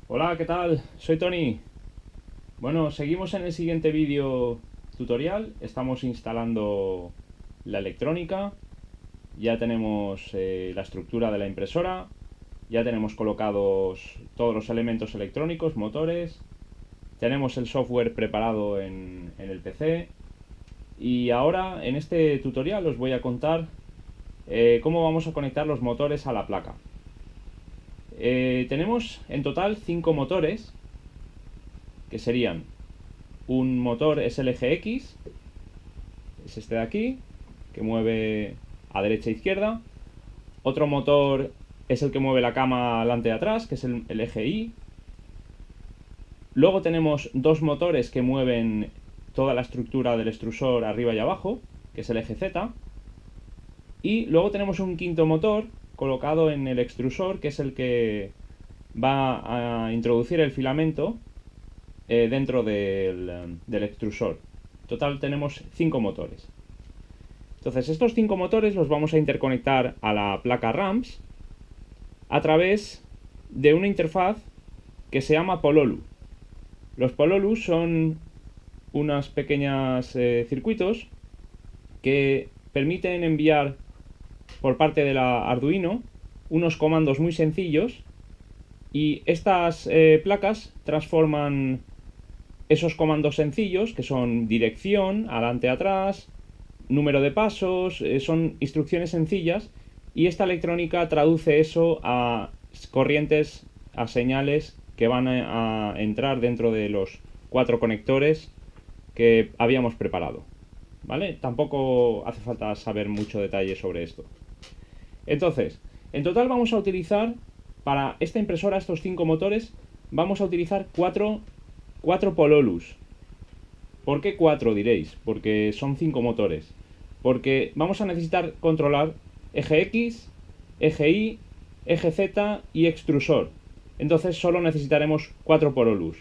Hola, ¿qué tal? Soy Tony. Bueno, seguimos en el siguiente vídeo tutorial. Estamos instalando la electrónica. Ya tenemos la estructura de la impresora. Ya tenemos colocados todos los elementos electrónicos, motores. Tenemos el software preparado en el PC. Y ahora en este tutorial os voy a contar cómo vamos a conectar los motores a la placa. Tenemos en total 5 motores, que serían un motor SLGX, es este de aquí, que mueve a derecha e izquierda. Otro motor es el que mueve la cama adelante y atrás, que es el eje Y. Luego tenemos dos motores que mueven toda la estructura del extrusor arriba y abajo, que es el eje Z. Y luego tenemos un quinto motor colocado en el extrusor, que es el que va a introducir el filamento dentro del extrusor. En total tenemos 5 motores. Entonces estos 5 motores los vamos a interconectar a la placa RAMPS a través de una interfaz que se llama Pololu. Los Pololu son unos pequeños circuitos que permiten enviar por parte de la Arduino unos comandos muy sencillos, y estas placas transforman esos comandos sencillos, que son dirección, adelante, atrás, número de pasos, son instrucciones sencillas, y esta electrónica traduce eso a corrientes, a señales que van a entrar dentro de los 4 conectores que habíamos preparado. ¿Vale? Tampoco hace falta saber mucho detalle sobre esto. Entonces, en total vamos a utilizar, para esta impresora, estos 5 motores, vamos a utilizar 4 Pololus. ¿Por qué 4 diréis? Porque son 5 motores. Porque vamos a necesitar controlar eje X, eje Y, eje Z y extrusor. Entonces solo necesitaremos 4 Pololus.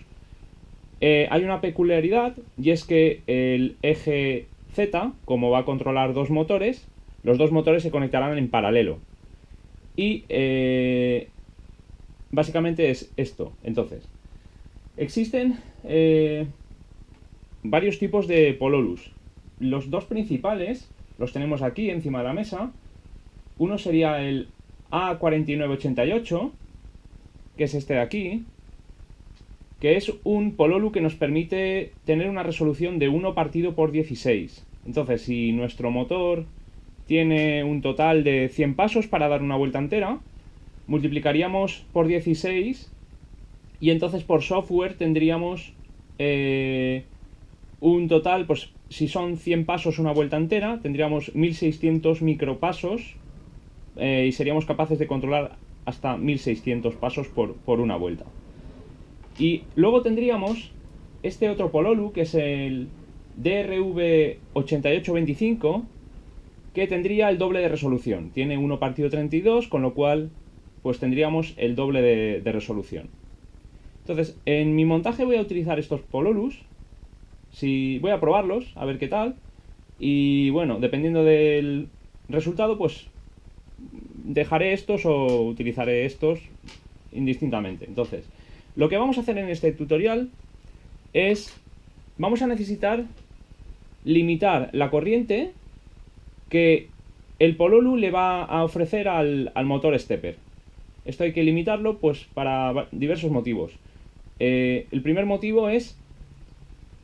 Hay una peculiaridad, y es que el eje Z, como va a controlar dos motores, los dos motores se conectarán en paralelo. Y básicamente es esto. Entonces, existen varios tipos de Pololus. Los dos principales los tenemos aquí encima de la mesa. Uno sería el A4988, que es este de aquí, que es un Pololu que nos permite tener una resolución de 1 partido por 16. Entonces, si nuestro motor tiene un total de 100 pasos para dar una vuelta entera, multiplicaríamos por 16, y entonces por software tendríamos un total, pues si son 100 pasos una vuelta entera, tendríamos 1600 micropasos, y seríamos capaces de controlar hasta 1600 pasos por una vuelta. Y luego tendríamos este otro Pololu, que es el DRV8825, que tendría el doble de resolución. Tiene 1 partido 32, con lo cual pues tendríamos el doble de resolución. Entonces, en mi montaje voy a utilizar estos Pololus. Voy a probarlos, a ver qué tal. Y bueno, dependiendo del resultado, pues dejaré estos o utilizaré estos indistintamente. Entonces, lo que vamos a hacer en este tutorial es, vamos a necesitar limitar la corriente que el Pololu le va a ofrecer al motor stepper. Esto hay que limitarlo pues para diversos motivos. El primer motivo es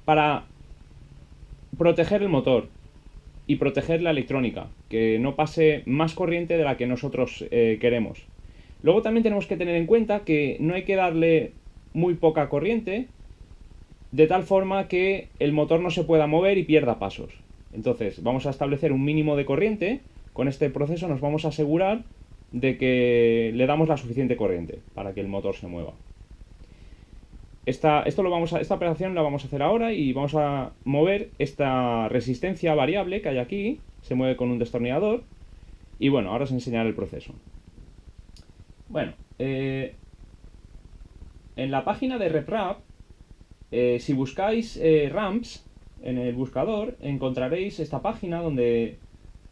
para proteger el motor y proteger la electrónica, que no pase más corriente de la que nosotros queremos. Luego también tenemos que tener en cuenta que no hay que darle muy poca corriente, de tal forma que el motor no se pueda mover y pierda pasos. Entonces vamos a establecer un mínimo de corriente. Con este proceso nos vamos a asegurar de que le damos la suficiente corriente para que el motor se mueva. Esta operación la vamos a hacer ahora, y vamos a mover esta resistencia variable que hay aquí. Se mueve con un destornillador. Y bueno, ahora os enseñaré el proceso. Bueno, en la página de RepRap, si buscáis RAMPS en el buscador, encontraréis esta página donde,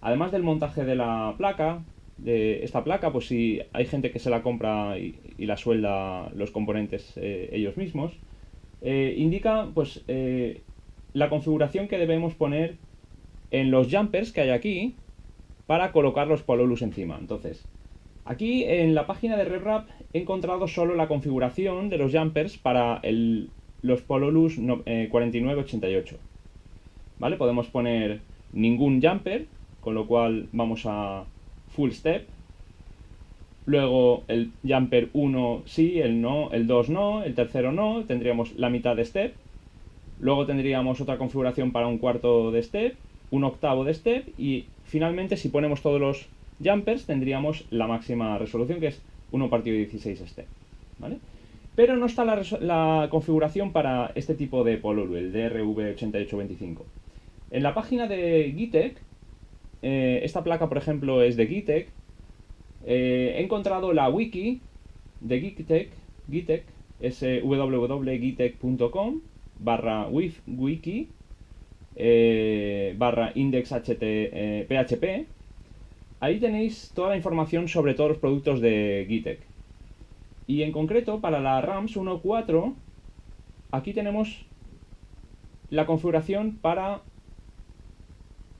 además del montaje de la placa, de esta placa, pues si hay gente que se la compra y la suelda los componentes ellos mismos, indica pues la configuración que debemos poner en los jumpers que hay aquí para colocar los pololus encima. Entonces, aquí en la página de RevWrap he encontrado solo la configuración de los jumpers para los pololus 4988. ¿Vale? Podemos poner ningún jumper, con lo cual vamos a full step. Luego el jumper 1 sí, el no, el 2 no, el tercero no, tendríamos la mitad de step. Luego tendríamos otra configuración para un cuarto de step, un octavo de step y finalmente si ponemos todos los jumpers tendríamos la máxima resolución, que es 1/16 step, ¿vale? Pero no está la configuración para este tipo de pololu, el DRV8825. En la página de Gittec, esta placa por ejemplo es de Gittec, he encontrado la wiki de Gittec es www.gittec.com/wiki /indexphp. Ahí tenéis toda la información sobre todos los productos de Gittec. Y en concreto, para la RAMS 1.4, aquí tenemos la configuración para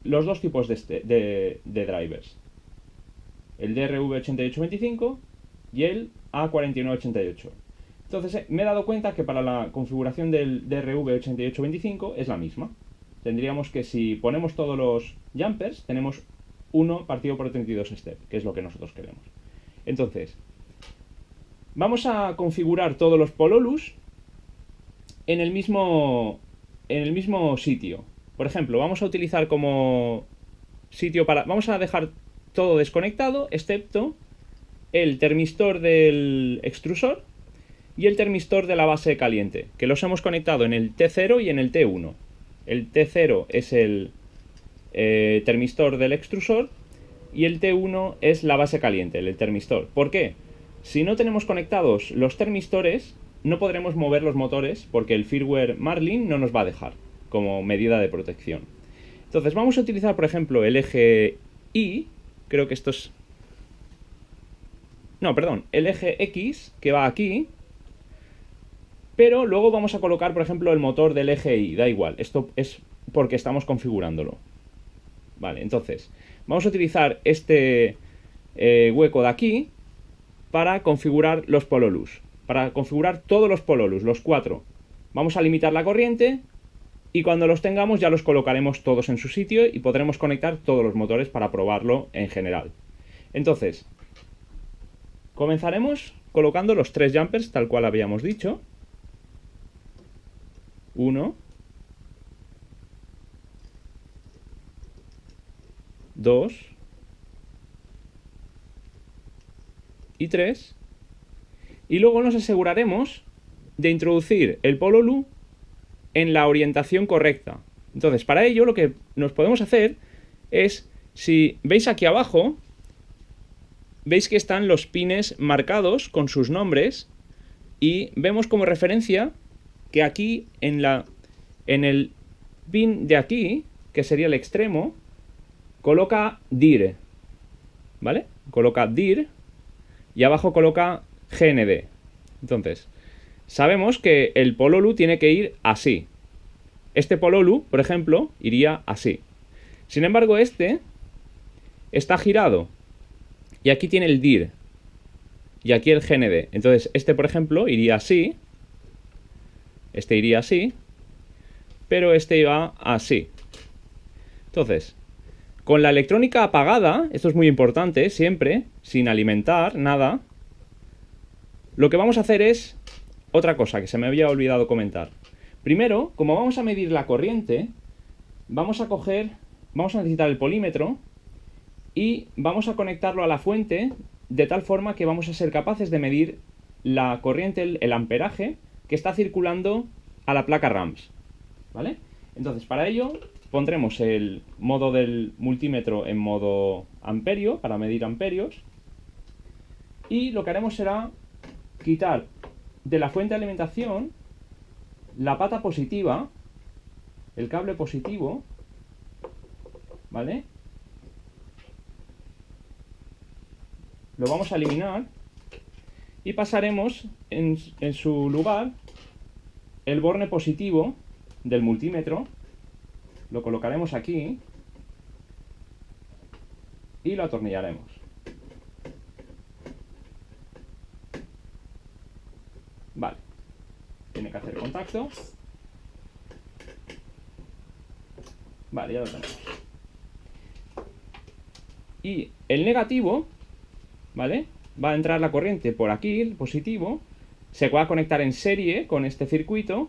los dos tipos de drivers. El DRV8825 y el A4988. Entonces me he dado cuenta que para la configuración del DRV8825 es la misma. Tendríamos que si ponemos todos los jumpers, tenemos 1 partido por 32 step, que es lo que nosotros queremos. Entonces, vamos a configurar todos los pololus en el mismo sitio. Por ejemplo, vamos a utilizar como sitio para... Vamos a dejar todo desconectado, excepto el termistor del extrusor y el termistor de la base caliente, que los hemos conectado en el T0 y en el T1. El T0 es el termistor del extrusor y el T1 es la base caliente, el termistor. ¿Por qué? Si no tenemos conectados los termistores, no podremos mover los motores porque el firmware Marlin no nos va a dejar como medida de protección. Entonces vamos a utilizar, por ejemplo, el eje Y, creo que esto es... No, perdón, el eje X, que va aquí, pero luego vamos a colocar, por ejemplo, el motor del eje Y, da igual, esto es porque estamos configurándolo. Vale, entonces, vamos a utilizar este hueco de aquí para configurar los pololus, para configurar todos los pololus, los 4. Vamos a limitar la corriente y cuando los tengamos ya los colocaremos todos en su sitio y podremos conectar todos los motores para probarlo en general. Entonces, comenzaremos colocando los 3 jumpers tal cual habíamos dicho. 1, 2 y 3. Y luego nos aseguraremos de introducir el pololu en la orientación correcta. Entonces, para ello lo que nos podemos hacer es, si veis aquí abajo, veis que están los pines marcados con sus nombres y vemos como referencia que aquí en el pin de aquí, que sería el extremo, coloca DIR, ¿vale? Coloca DIR y abajo coloca GND. Entonces, sabemos que el pololu tiene que ir así. Este pololu, por ejemplo, iría así. Sin embargo, este está girado y aquí tiene el DIR y aquí el GND. Entonces, este, por ejemplo, iría así. Este iría así, pero este iba así. Entonces, con la electrónica apagada, esto es muy importante, siempre, sin alimentar nada, lo que vamos a hacer es otra cosa que se me había olvidado comentar. Primero, como vamos a medir la corriente, vamos a necesitar el polímetro y vamos a conectarlo a la fuente de tal forma que vamos a ser capaces de medir la corriente, el amperaje, que está circulando a la placa RAMS, ¿vale? Entonces, para ello, pondremos el modo del multímetro en modo amperio, para medir amperios, y lo que haremos será quitar de la fuente de alimentación la pata positiva, el cable positivo, ¿vale? lo vamos a eliminar y pasaremos en su lugar el borne positivo del multímetro. Lo colocaremos aquí y lo atornillaremos. Vale, tiene que hacer contacto. Vale, ya lo tenemos. Y el negativo, ¿vale? Va a entrar la corriente por aquí, el positivo. Se va a conectar en serie con este circuito.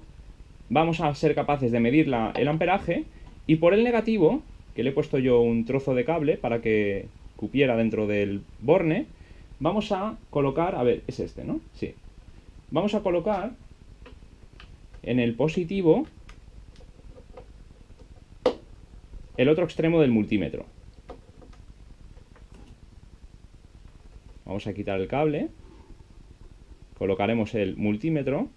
Vamos a ser capaces de medir el amperaje. Y por el negativo, que le he puesto yo un trozo de cable para que cupiera dentro del borne, vamos a colocar, a ver, es este, ¿no? Sí. Vamos a colocar en el positivo el otro extremo del multímetro. Vamos a quitar el cable, colocaremos el multímetro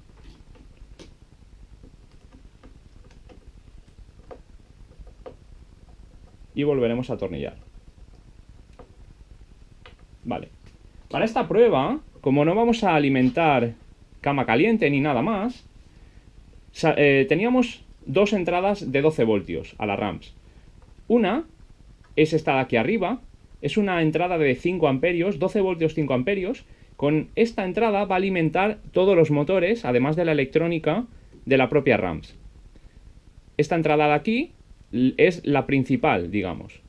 y volveremos a atornillar. Vale. Para esta prueba, como no vamos a alimentar cama caliente ni nada más, teníamos dos entradas de 12 voltios a la RAMS. Una es esta de aquí arriba, es una entrada de 5 amperios, 12 voltios 5 amperios. Con esta entrada va a alimentar todos los motores, además de la electrónica de la propia RAMS. Esta entrada de aquí es la principal, digamos.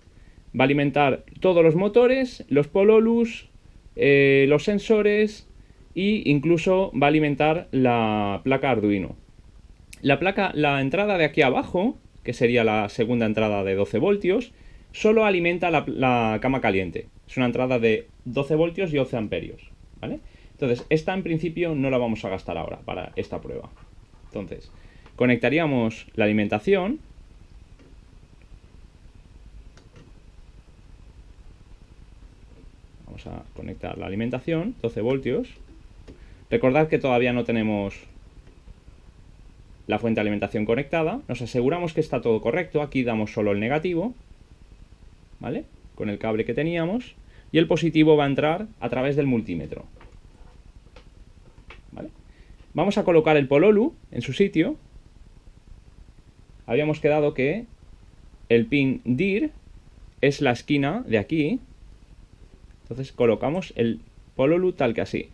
Va a alimentar todos los motores, los pololus, los sensores e incluso va a alimentar la placa Arduino. La entrada de aquí abajo, que sería la segunda entrada de 12 voltios, solo alimenta la cama caliente. Es una entrada de 12 voltios y 11 amperios, ¿vale? Entonces, esta en principio no la vamos a gastar ahora para esta prueba. Entonces, conectaríamos la alimentación. Vamos a conectar la alimentación, 12 voltios. Recordad que todavía no tenemos la fuente de alimentación conectada. Nos aseguramos que está todo correcto. Aquí damos solo el negativo, ¿vale? Con el cable que teníamos. Y el positivo va a entrar a través del multímetro, ¿vale? Vamos a colocar el pololu en su sitio. Habíamos quedado que el pin DIR es la esquina de aquí. Entonces colocamos el pololu tal que así,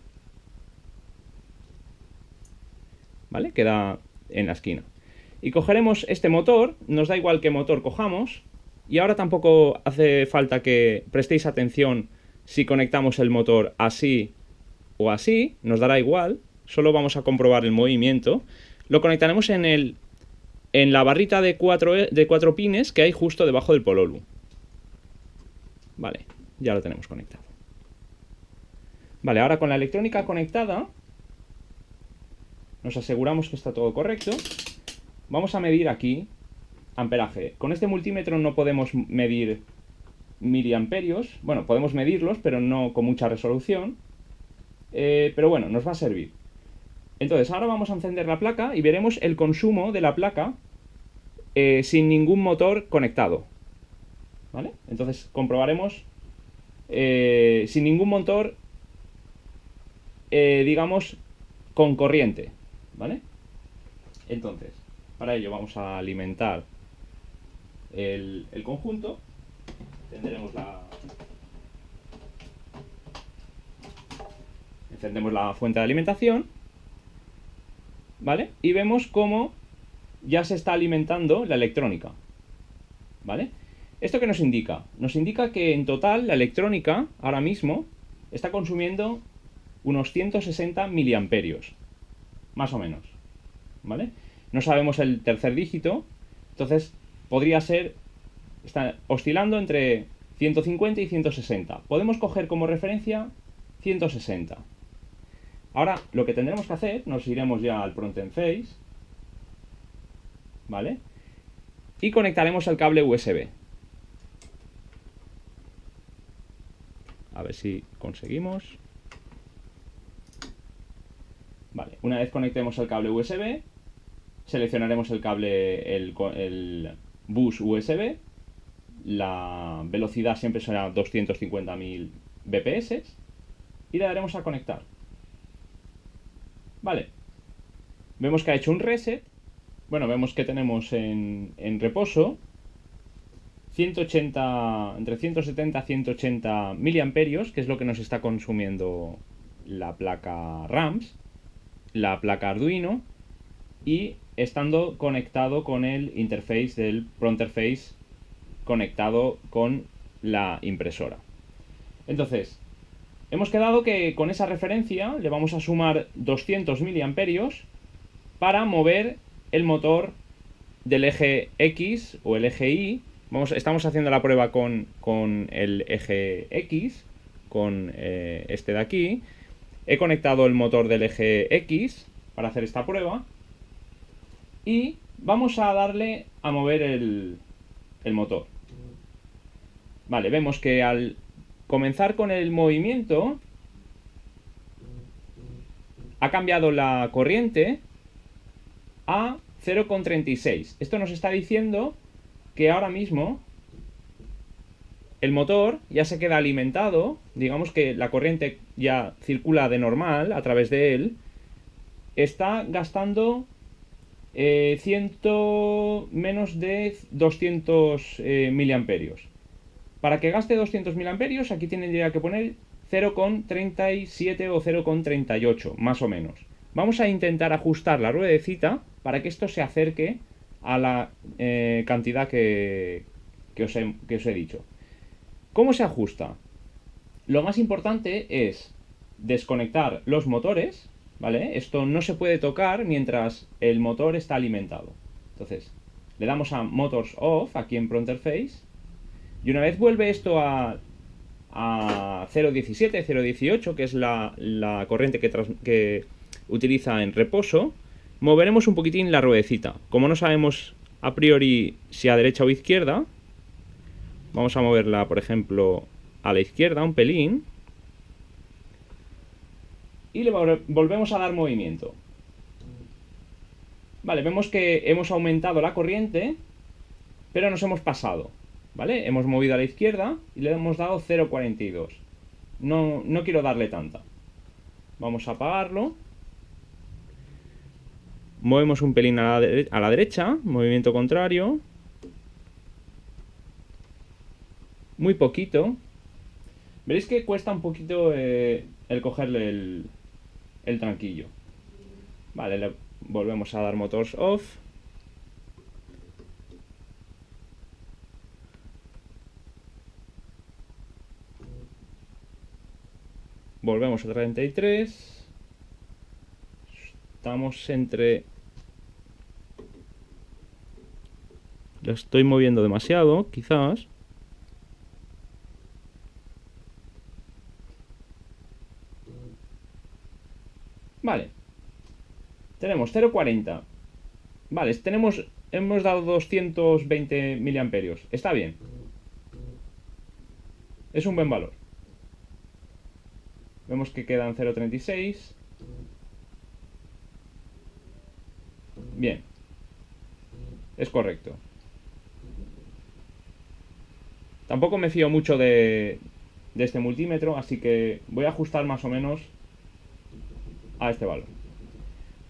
¿vale? Queda en la esquina. Y cogeremos este motor, nos da igual qué motor cojamos, y ahora tampoco hace falta que prestéis atención si conectamos el motor así o así, nos dará igual, solo vamos a comprobar el movimiento. Lo conectaremos en la barrita de cuatro pines que hay justo debajo del pololu. Vale, ya lo tenemos conectado. Vale, ahora con la electrónica conectada, nos aseguramos que está todo correcto. Vamos a medir aquí amperaje. Con este multímetro no podemos medir miliamperios. Bueno, podemos medirlos, pero no con mucha resolución. Pero bueno, nos va a servir. Entonces, ahora vamos a encender la placa y veremos el consumo de la placa sin ningún motor conectado, ¿vale? Entonces, comprobaremos sin ningún motor, digamos, con corriente, ¿vale? Entonces, para ello vamos a alimentar el conjunto. Encendemos la fuente de alimentación, ¿vale? Y vemos cómo ya se está alimentando la electrónica, ¿vale? ¿Esto qué nos indica? Nos indica que en total la electrónica ahora mismo está consumiendo unos 160 miliamperios, más o menos, ¿vale? No sabemos el tercer dígito, entonces podría ser, está oscilando entre 150 y 160. Podemos coger como referencia 160. Ahora lo que tendremos que hacer, nos iremos ya al Prompt and Phase, ¿vale? Y conectaremos el cable USB. A ver si conseguimos. Vale, una vez conectemos el cable USB, seleccionaremos el cable, el bus USB. La velocidad siempre será 250.000 bps. y le daremos a conectar. Vale. Vemos que ha hecho un reset. Bueno, vemos que tenemos en reposo 180, entre 170 y 180 miliamperios, que es lo que nos está consumiendo la placa RAMS, la placa Arduino, y estando conectado con el interface del Pronterface conectado con la impresora. Entonces, hemos quedado que con esa referencia le vamos a sumar 200 miliamperios para mover el motor del eje X o el eje Y. Estamos haciendo la prueba con el eje X, con este de aquí. He conectado el motor del eje X para hacer esta prueba. Y vamos a darle a mover el motor. Vale, vemos que al comenzar con el movimiento ha cambiado la corriente a 0,36. Esto nos está diciendo que ahora mismo el motor ya se queda alimentado, digamos que la corriente ya circula de normal a través de él, está gastando menos de 200 miliamperios. Para que gaste 200 miliamperios, aquí tendría que poner 0,37 o 0,38, más o menos. Vamos a intentar ajustar la ruedecita para que esto se acerque a la cantidad que os he dicho. ¿Cómo se ajusta? Lo más importante es desconectar los motores, ¿vale? Esto no se puede tocar mientras el motor está alimentado. Entonces, le damos a Motors Off aquí en Pronterface. Y una vez vuelve esto a 0,17, 0,18, que es la corriente que utiliza en reposo, moveremos un poquitín la ruedecita. Como no sabemos a priori si a derecha o izquierda, vamos a moverla, por ejemplo, a la izquierda un pelín. Y le volvemos a dar movimiento. Vale, vemos que hemos aumentado la corriente, pero nos hemos pasado. ¿Vale? Hemos movido a la izquierda y le hemos dado 0,42. No quiero darle tanta. Vamos a apagarlo. Movemos un pelín a la derecha, movimiento contrario. Muy poquito. Veréis que cuesta un poquito el cogerle el tranquillo. Vale, le volvemos a dar Motors Off. Volvemos a 33. Estamos entre... Lo estoy moviendo demasiado, quizás. Vale. Tenemos 0,40. Vale, hemos dado 220 miliamperios. Está bien. Es un buen valor. Vemos que quedan 0,36. Bien. Es correcto. Tampoco me fío mucho de este multímetro, así que voy a ajustar más o menos a este valor.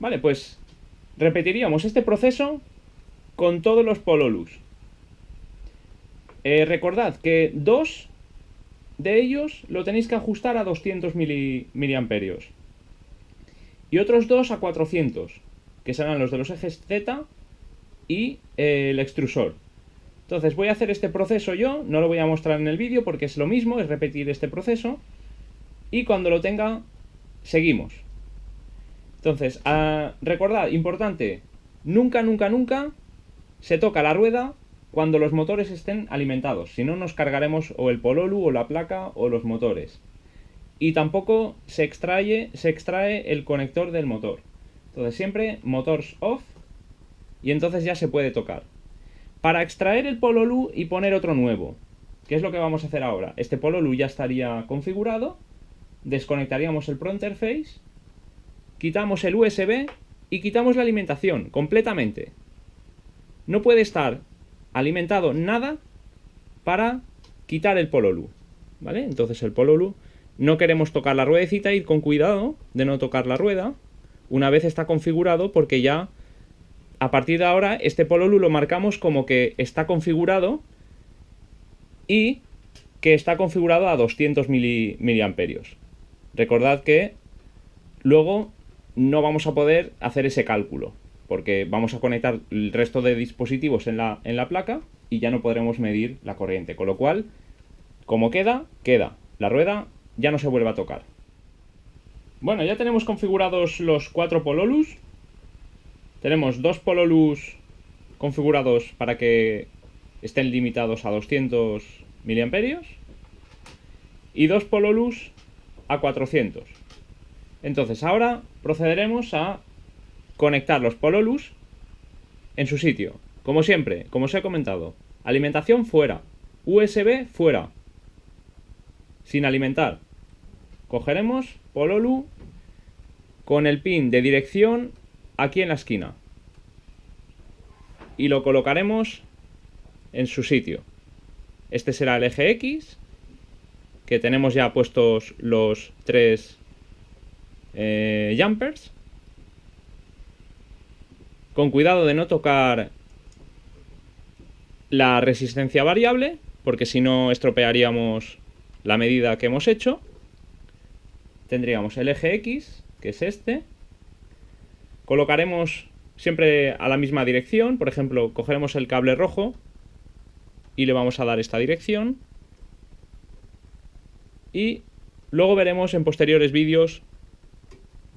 Vale, pues repetiríamos este proceso con todos los Pololus. Recordad que 2 de ellos lo tenéis que ajustar a 200 miliamperios. Y otros 2 a 400, que serán los de los ejes Z y el extrusor. Entonces voy a hacer este proceso yo, no lo voy a mostrar en el vídeo porque es lo mismo, es repetir este proceso. Y cuando lo tenga, seguimos. Entonces, recordad, importante, nunca se toca la rueda cuando los motores estén alimentados. Si no, nos cargaremos o el Pololu o la placa o los motores. Y tampoco se extrae el conector del motor. Entonces siempre Motors Off y entonces ya se puede tocar. Para extraer el Pololu y poner otro nuevo, ¿qué es lo que vamos a hacer ahora? Este Pololu ya estaría configurado. Desconectaríamos el Pronterface, quitamos el USB y quitamos la alimentación completamente. No puede estar alimentado nada para quitar el Pololu, ¿vale? Entonces el Pololu no queremos tocar la ruedecita, ir con cuidado de no tocar la rueda una vez está configurado, porque ya a partir de ahora este pololu lo marcamos como que está configurado y que está configurado a 200 miliamperios. Recordad que luego no vamos a poder hacer ese cálculo, porque vamos a conectar el resto de dispositivos en la placa y ya no podremos medir la corriente. Con lo cual, como queda, queda. La rueda ya no se vuelve a tocar. Bueno, ya tenemos configurados los 4 pololus. Tenemos 2 pololus configurados para que estén limitados a 200 miliamperios y 2 pololus a 400. Entonces ahora procederemos a conectar los pololus en su sitio. Como siempre, como os he comentado, alimentación fuera, USB fuera, sin alimentar. Cogeremos pololu con el pin de dirección aquí en la esquina y lo colocaremos en su sitio. Este será el eje X, que tenemos ya puestos los 3 jumpers. Con cuidado de no tocar la resistencia variable, porque si no estropearíamos la medida que hemos hecho. Tendríamos el eje X, que es este. Colocaremos siempre a la misma dirección. Por ejemplo, cogeremos el cable rojo y le vamos a dar esta dirección. Y luego veremos en posteriores vídeos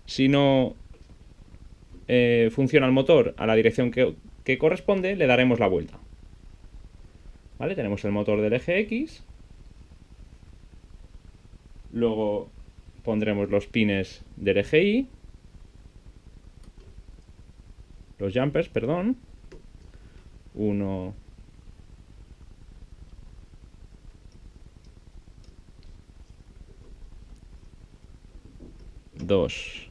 si no funciona el motor a la dirección que corresponde, le daremos la vuelta. ¿Vale? Tenemos el motor del eje X. Luego pondremos los pines del eje Y. Los jumpers, perdón. 1, 2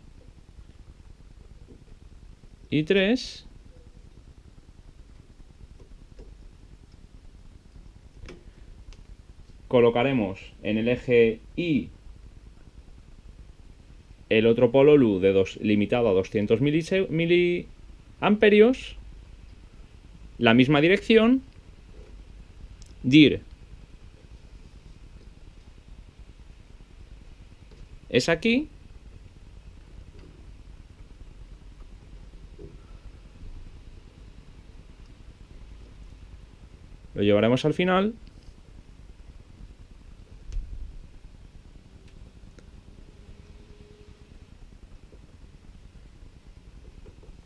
y 3. Colocaremos en el eje Y el otro pololu limitado a 200 miliamperios, la misma dirección, dir es aquí, lo llevaremos al final.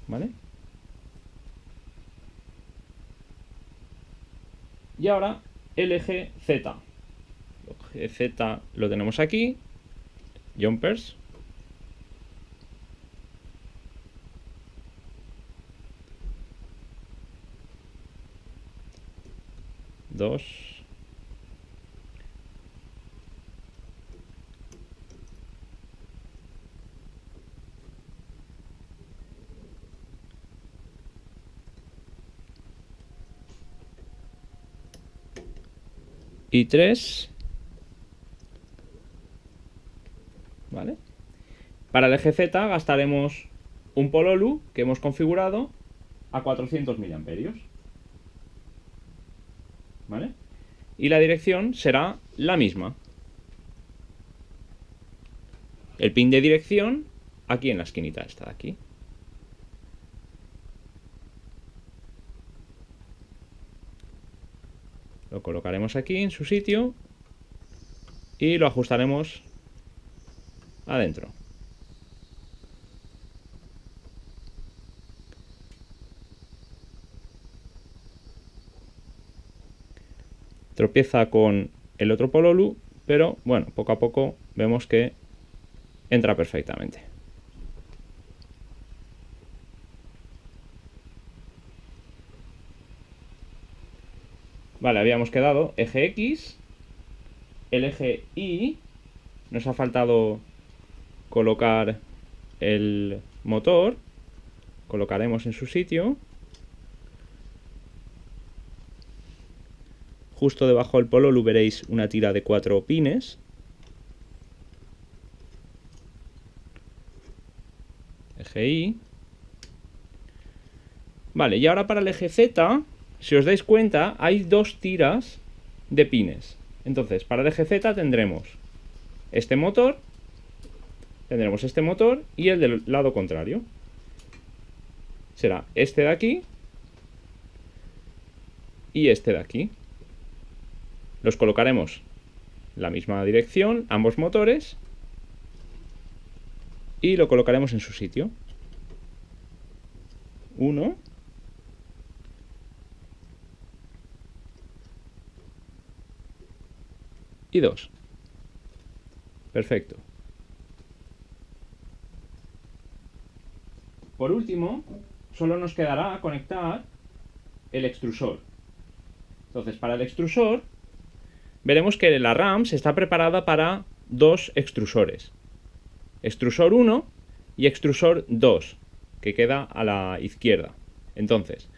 ¿Vale? Y ahora el eje Z. El eje Z lo tenemos aquí. Jumpers. Dos. Y 3. ¿Vale? Para el eje Z gastaremos un pololu que hemos configurado a 400 miliamperios. ¿Vale? Y la dirección será la misma. El pin de dirección aquí en la esquinita esta de aquí. Lo colocaremos aquí en su sitio y lo ajustaremos adentro. Tropieza con el otro pololu, pero bueno, poco a poco vemos que entra perfectamente. Vale, habíamos quedado eje X, el eje Y, nos ha faltado colocar el motor, colocaremos en su sitio. Justo debajo del pololu veréis una tira de 4 pines. EGI. Vale, y ahora para el eje Z, si os dais cuenta, hay dos tiras de pines. Entonces, para el eje Z tendremos este motor y el del lado contrario. Será este de aquí y este de aquí. Los colocaremos en la misma dirección, ambos motores, y lo colocaremos en su sitio. 1. Y 2. Perfecto. Por último, solo nos quedará conectar el extrusor. Entonces, para el extrusor, veremos que la RAM está preparada para dos extrusores. Extrusor 1 y extrusor 2, que queda a la izquierda. Entonces,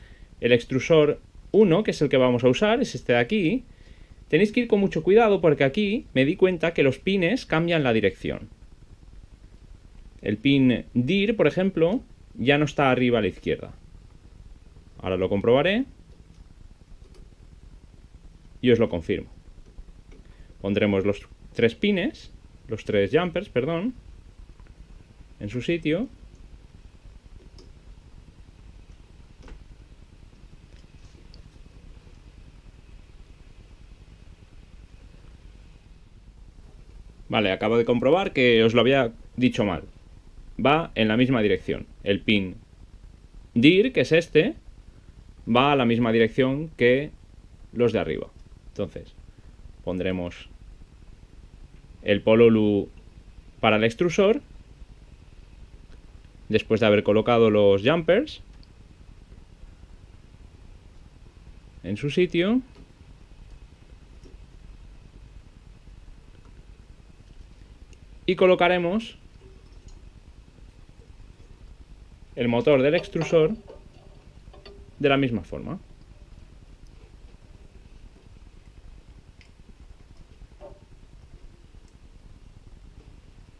el extrusor 1, que es el que vamos a usar, es este de aquí. Tenéis que ir con mucho cuidado porque aquí me di cuenta que los pines cambian la dirección. El pin DIR, por ejemplo, ya no está arriba a la izquierda. Ahora lo comprobaré y os lo confirmo. Pondremos los tres jumpers, perdón, en su sitio. Vale, acabo de comprobar que os lo había dicho mal. Va en la misma dirección. El pin DIR, que es este, va a la misma dirección que los de arriba. Entonces, pondremos el pololu para el extrusor, después de haber colocado los jumpers en su sitio. Y colocaremos el motor del extrusor de la misma forma.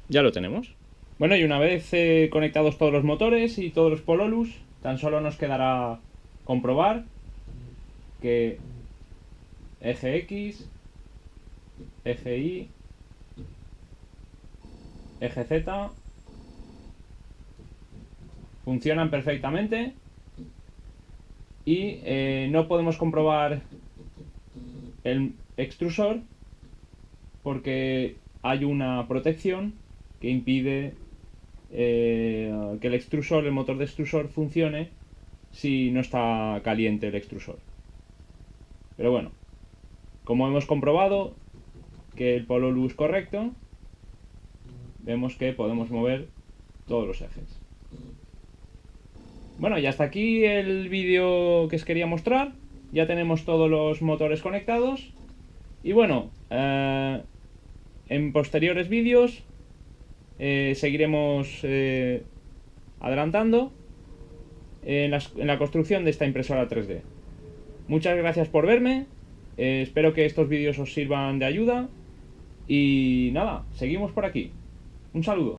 Ya lo tenemos. Bueno, y una vez conectados todos los motores y todos los pololus, tan solo nos quedará comprobar que eje X, eje Y, eje Z funcionan perfectamente y no podemos comprobar el extrusor porque hay una protección que impide que el extrusor, el motor de extrusor, funcione si no está caliente el extrusor. Pero bueno, como hemos comprobado que el pololu es correcto, vemos que podemos mover todos los ejes. Bueno, y hasta aquí el vídeo que os quería mostrar. Ya tenemos todos los motores conectados. Y bueno, en posteriores vídeos seguiremos adelantando en la construcción de esta impresora 3D. Muchas gracias por verme. Espero que estos vídeos os sirvan de ayuda. Y nada, seguimos por aquí. Un saludo.